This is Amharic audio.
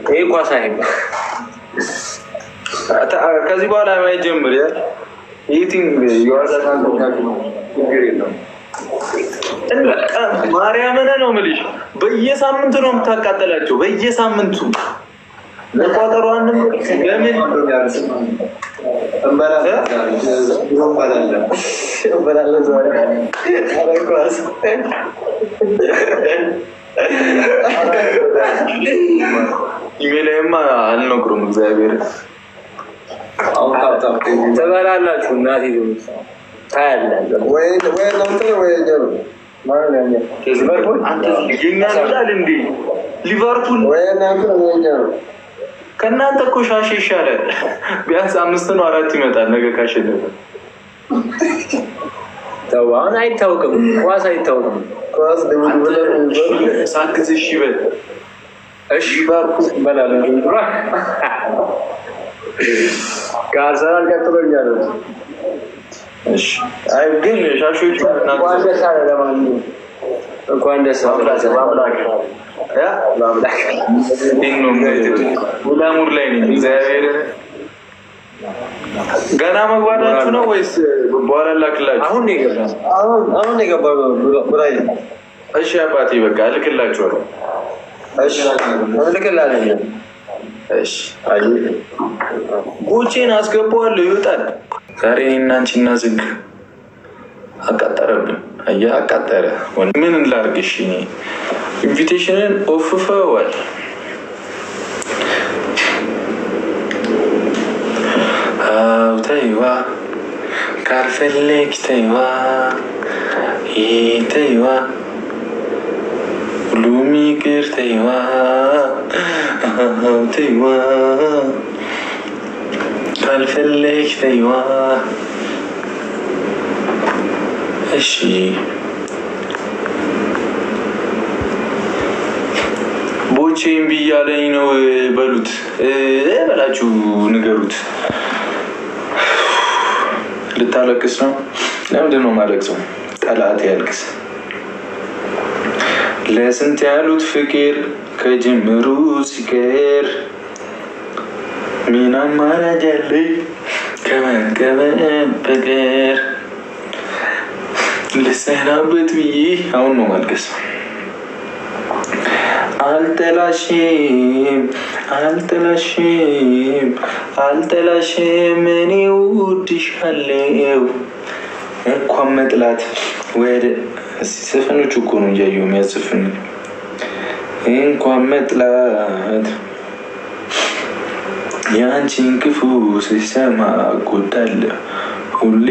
ይሄ ኳስ አይደለም ከዚህ በኋላ ማይጀምር ያ ኢቲንግ ይዋዛታል ነው ማርያምን ነው የምልሽ። በየሳምንቱ ነው የምታቃጠላቸው በየሳምንቱ ለቋጠሮ አንድ ለምን ኢሜላይማ አልነግሩም እግዚአብሔር ተበላላችሁ እናቴ ታያላችሁ ወይ ነው ሊቨርፑል ከእናንተ እኮ ሻሽ ይሻላል። ቢያንስ 5 ነው 4 ይመጣል ነገ ካሸነፈ። ተው አሁን አይታወቅም፣ ኳስ አይታወቅም። ኳስ ሳክስ እሺ በል እሺ ሊቨርፑል በላለ ከአርሰናል ቀጥሎ እያለ እሺ አይ ግን ሻሾቹ እንኳን ደስ አለ ለማንኛውም እንኳን ደስ አለ አምላክ ያ አምላክ ሙላሙር ላይ ነው እግዚአብሔር ገና መግባታችሁ ነው ወይስ በኋላ ላክላችሁ? አሁን የገባው ብራይ እሺ አባቴ በቃ ልክላችኋለሁ። እሺ ልክላለሁ። እሺ አይ ጎቼን አስገባዋለሁ ይወጣል። ዛሬ እኔና አንቺና ዝግ አቃጠረብን። አያ አቃጠረ። ምን ላድርግሽ? እኔ ኢንቪቴሽንን ኦፍፈዋል። አው ተይዋ ካልፈለግሽ ተይዋ ተይዋ ሁሉም ይቅር ተይዋ ተይዋ ካልፈለግሽ ተይዋ እሺ ቦቼም ብያለኝ ነው በሉት በላችሁ ንገሩት። ልታለቅስ ነው? ለምንድን ነው ማለቅሰው? ጠላት ያልቅስ። ለስንት ያሉት ፍቅር ከጅምሩ ሲቀር ምን አማራጭ አለኝ ከመቀበል በቀር? ልሰናበት ብዬ አሁን ነው ማልቀስ። አልጠላሽም አልጠላሽም አልጠላሽም እኔ እወድሻለሁ። እንኳን መጥላት ወደ ዘፈኖቹ እኮ ነው እያየሁ የሚያዝፍን። እንኳን መጥላት የአንቺን ክፉ ሲሰማ እጎዳለሁ ሁሌ